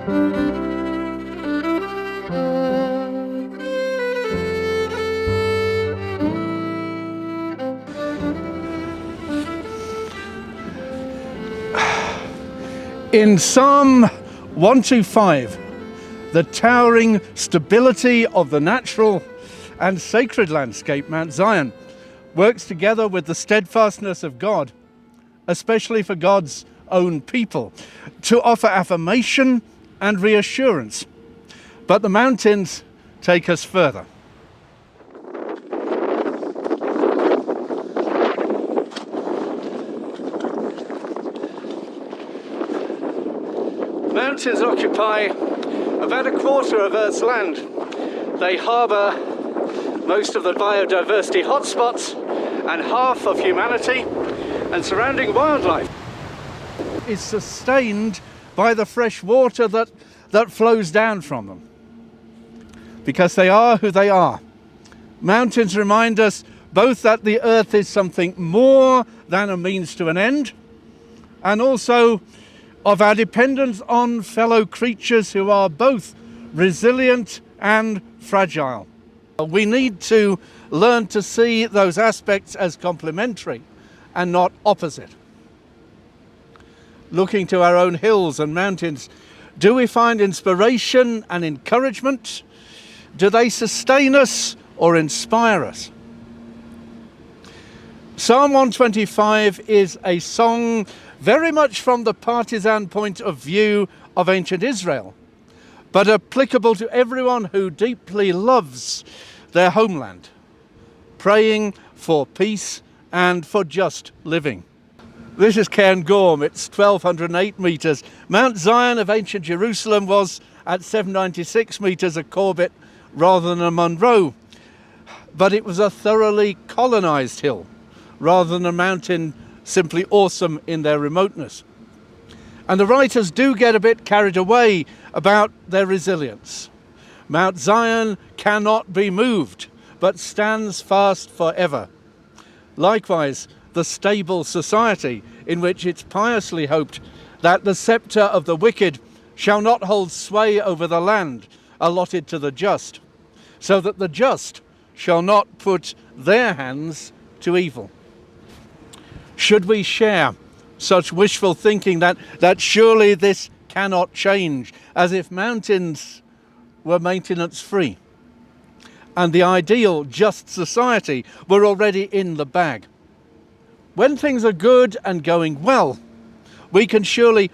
In Psalm 125, the towering stability of the natural and sacred landscape, Mount Zion, works together with the steadfastness of God, especially for God's own people, to offer affirmation and reassurance. But the mountains take us further. Mountains occupy about a quarter of Earth's land. They harbour most of the biodiversity hotspots and half of humanity, and surrounding wildlife is sustained by the fresh water that flows down from them. Because they are who they are. Mountains remind us both that the earth is something more than a means to an end, and also of our dependence on fellow creatures who are both resilient and fragile. We need to learn to see those aspects as complementary and not opposite. Looking to our own hills and mountains, do we find inspiration and encouragement? Do they sustain us or inspire us? Psalm 125 is a song very much from the partisan point of view of ancient Israel, but applicable to everyone who deeply loves their homeland, praying for peace and for just living. This is Cairn Gorm. It's 1,208 metres. Mount Zion of ancient Jerusalem was at 796 metres, a Corbett rather than a Munro, but it was a thoroughly colonised hill rather than a mountain simply awesome in their remoteness. And the writers do get a bit carried away about their resilience. Mount Zion cannot be moved, but stands fast forever. Likewise, the stable society in which it's piously hoped that the sceptre of the wicked shall not hold sway over the land allotted to the just, so that the just shall not put their hands to evil. Should we share such wishful thinking that surely this cannot change, as if mountains were maintenance free and the ideal just society were already in the bag? When things are good and going well, we can surely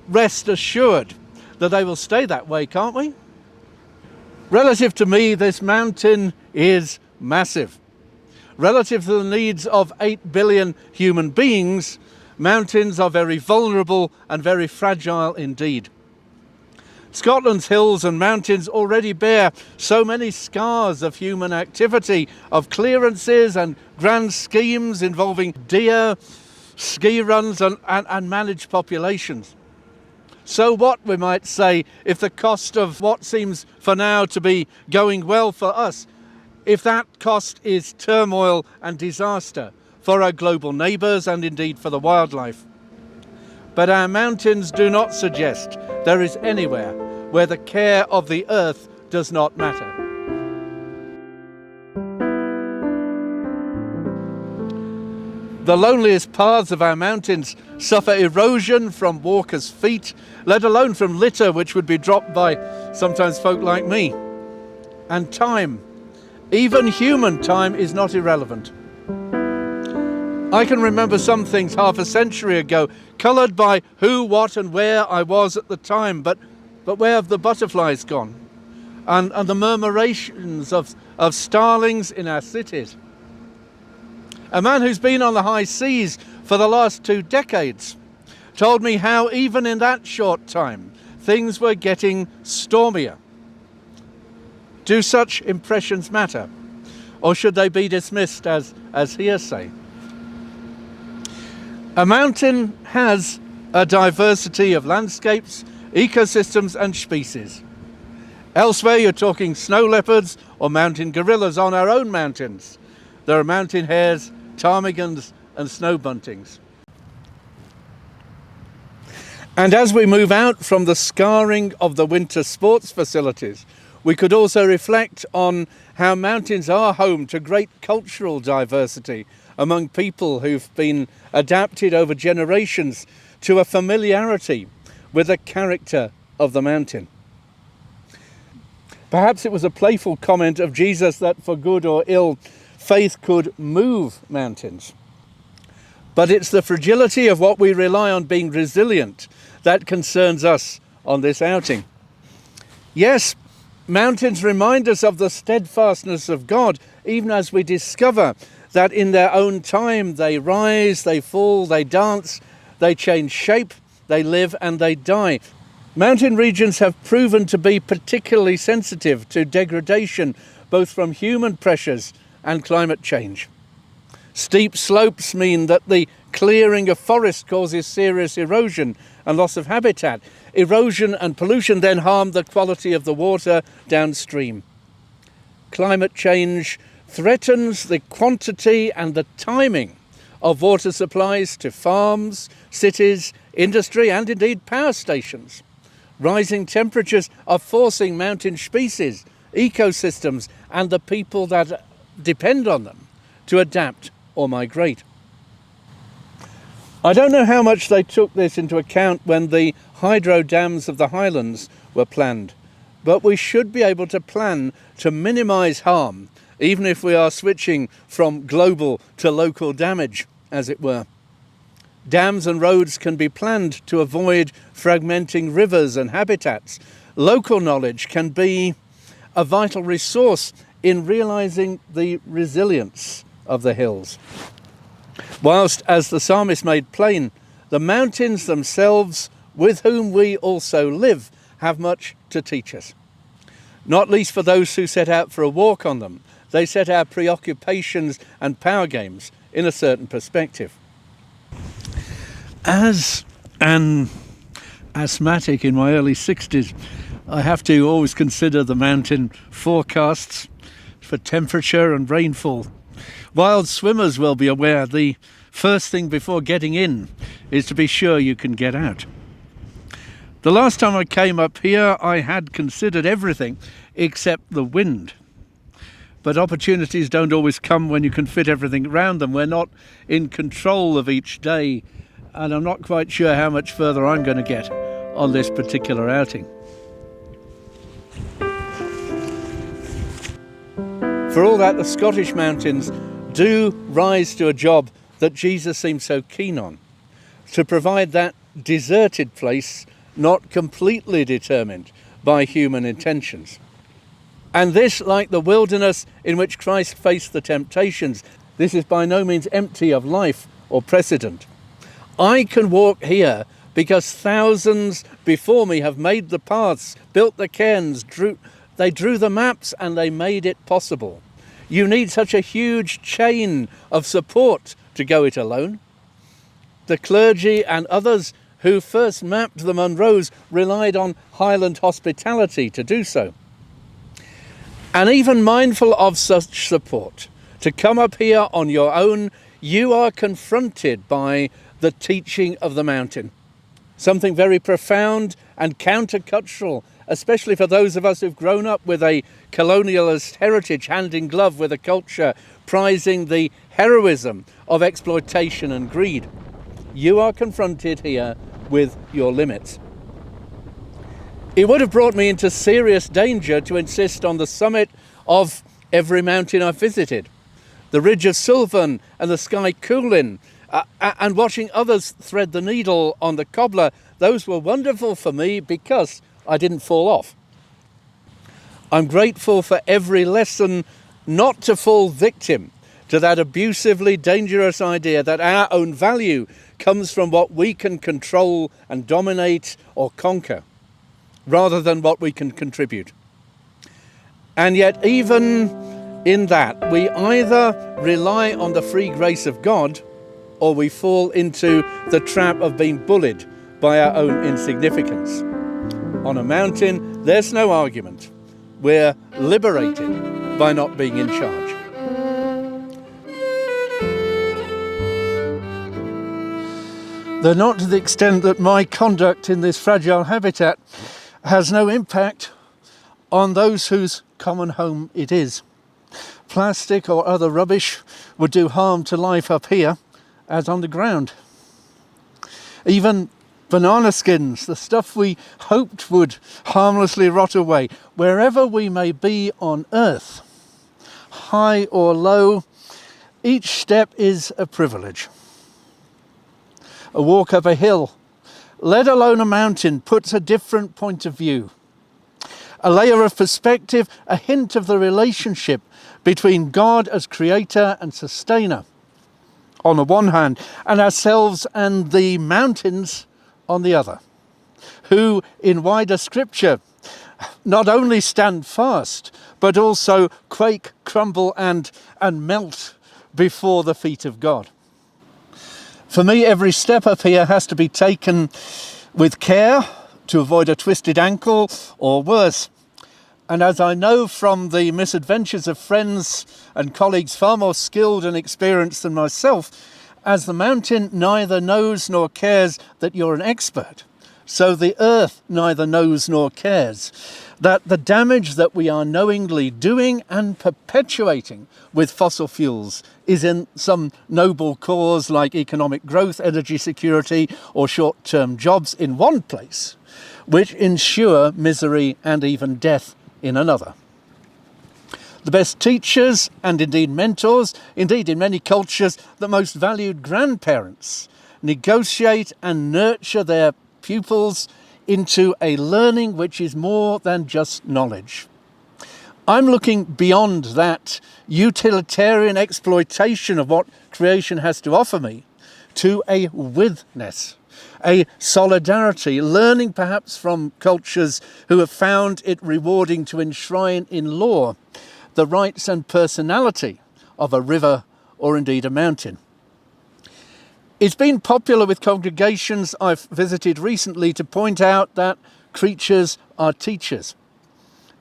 rest assured that they will stay that way, can't we? Relative to me, this mountain is massive. Relative to the needs of 8 billion human beings, mountains are very vulnerable and very fragile indeed. Scotland's hills and mountains already bear so many scars of human activity, of clearances and grand schemes involving deer, ski runs and managed populations. So what, we might say, if the cost of what seems for now to be going well for us, if that cost is turmoil and disaster for our global neighbours and indeed for the wildlife? But our mountains do not suggest there is anywhere where the care of the earth does not matter. The loneliest paths of our mountains suffer erosion from walkers' feet, let alone from litter which would be dropped by sometimes folk like me. And time, even human time, is not irrelevant. I can remember some things half a century ago, coloured by who, what and where I was at the time, but where have the butterflies gone? And the murmurations of starlings in our cities. A man who's been on the high seas for the last 2 decades told me how even in that short time things were getting stormier. Do such impressions matter, or should they be dismissed as hearsay? A mountain has a diversity of landscapes, ecosystems and species. Elsewhere you're talking snow leopards or mountain gorillas. On our own mountains there are mountain hares, ptarmigans and snow buntings. And as we move out from the scarring of the winter sports facilities, we could also reflect on how mountains are home to great cultural diversity among people who've been adapted over generations to a familiarity with the character of the mountain. Perhaps it was a playful comment of Jesus that for good or ill, faith could move mountains. But it's the fragility of what we rely on being resilient that concerns us on this outing. Yes, mountains remind us of the steadfastness of God, even as we discover that in their own time they rise, they fall, they dance, they change shape, they live and they die. Mountain regions have proven to be particularly sensitive to degradation, both from human pressures and climate change. Steep slopes mean that the clearing of forest causes serious erosion and loss of habitat. Erosion and pollution then harm the quality of the water downstream. Climate change threatens the quantity and the timing of water supplies to farms, cities, industry and indeed power stations. Rising temperatures are forcing mountain species, ecosystems and the people that depend on them to adapt or migrate. I don't know how much they took this into account when the hydro dams of the Highlands were planned, but we should be able to plan to minimise harm, even if we are switching from global to local damage, as it were. Dams and roads can be planned to avoid fragmenting rivers and habitats. Local knowledge can be a vital resource in realising the resilience of the hills. Whilst, as the psalmist made plain, the mountains themselves, with whom we also live, have much to teach us. Not least for those who set out for a walk on them. They set our preoccupations and power games in a certain perspective. As an asthmatic in my early 60s, I have to always consider the mountain forecasts for temperature and rainfall. Wild swimmers will be aware the first thing before getting in is to be sure you can get out. The last time I came up here, I had considered everything except the wind. But opportunities don't always come when you can fit everything around them. We're not in control of each day, and I'm not quite sure how much further I'm going to get on this particular outing. For all that, the Scottish mountains do rise to a job that Jesus seems so keen on, to provide that deserted place not completely determined by human intentions. And this, like the wilderness in which Christ faced the temptations, this is by no means empty of life or precedent. I can walk here because thousands before me have made the paths, built the cairns, they drew the maps and they made it possible. You need such a huge chain of support to go it alone. The clergy and others who first mapped the Munros relied on Highland hospitality to do so. And even mindful of such support, to come up here on your own, you are confronted by the teaching of the mountain. Something very profound and countercultural, especially for those of us who've grown up with a colonialist heritage hand in glove with a culture prizing the heroism of exploitation and greed. You are confronted here with your limits. It would have brought me into serious danger to insist on the summit of every mountain I've visited, the ridge of Sylvan and the Sky Coolin, and watching others thread the needle on the cobbler. Those were wonderful for me because I didn't fall off. I'm grateful for every lesson not to fall victim to that abusively dangerous idea that our own value comes from what we can control and dominate or conquer, rather than what we can contribute. And yet, even in that, we either rely on the free grace of God or we fall into the trap of being bullied by our own insignificance. On a mountain, there's no argument. We're liberated by not being in charge. though not to the extent that my conduct in this fragile habitat has no impact on those whose common home it is. Plastic or other rubbish would do harm to life up here as on the ground. Even banana skins, the stuff we hoped would harmlessly rot away, wherever we may be on earth, high or low, each step is a privilege. A walk up a hill, let alone a mountain, puts a different point of view. A layer of perspective, a hint of the relationship between God as creator and sustainer on the one hand, and ourselves and the mountains on the other, who in wider scripture not only stand fast, but also quake, crumble and melt before the feet of God. For me, every step up here has to be taken with care to avoid a twisted ankle or worse. And as I know from the misadventures of friends and colleagues far more skilled and experienced than myself, as the mountain neither knows nor cares that you're an expert, so the earth neither knows nor cares that the damage that we are knowingly doing and perpetuating with fossil fuels is in some noble cause like economic growth, energy security, or short-term jobs in one place, which ensure misery and even death in another. The best teachers and indeed mentors, indeed in many cultures the most valued grandparents, negotiate and nurture their pupils into a learning which is more than just knowledge. I'm looking beyond that utilitarian exploitation of what creation has to offer me to a withness, a solidarity, learning perhaps from cultures who have found it rewarding to enshrine in law the rights and personality of a river or indeed a mountain. It's been popular with congregations I've visited recently to point out that creatures are teachers,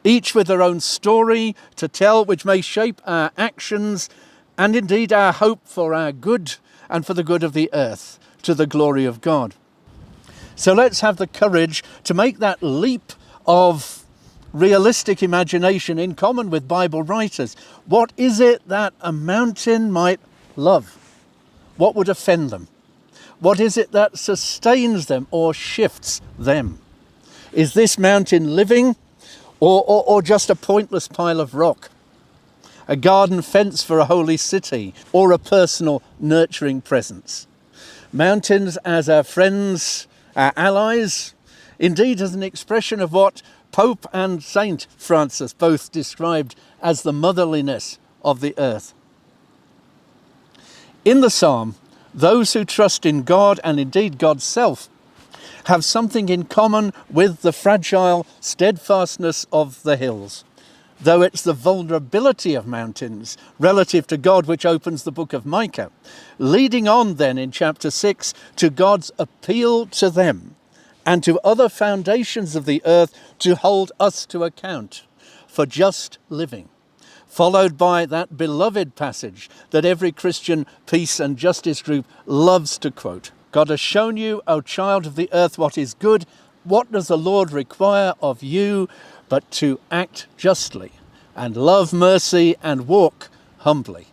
each with their own story to tell, which may shape our actions and indeed our hope for our good and for the good of the earth, to the glory of God. So let's have the courage to make that leap of realistic imagination in common with Bible writers. What is it that a mountain might love? What would offend them? What is it that sustains them or shifts them? Is this mountain living or just a pointless pile of rock? A garden fence for a holy city or a personal nurturing presence? Mountains as our friends, our allies, indeed as an expression of what Pope and Saint Francis both described as the motherliness of the earth. In the psalm, those who trust in God and indeed God's self have something in common with the fragile steadfastness of the hills, though it's the vulnerability of mountains relative to God which opens the book of Micah, leading on then in chapter 6 to God's appeal to them and to other foundations of the earth to hold us to account for just living, followed by that beloved passage that every Christian peace and justice group loves to quote. God has shown you, O child of the earth, what is good. What does the Lord require of you but to act justly and love mercy and walk humbly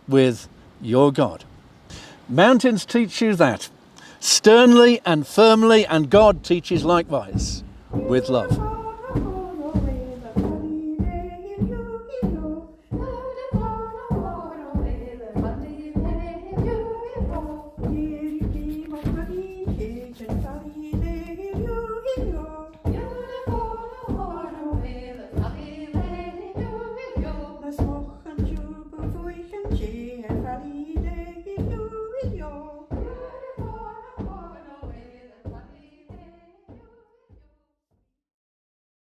with your God? Mountains teach you that sternly and firmly, and God teaches likewise with love.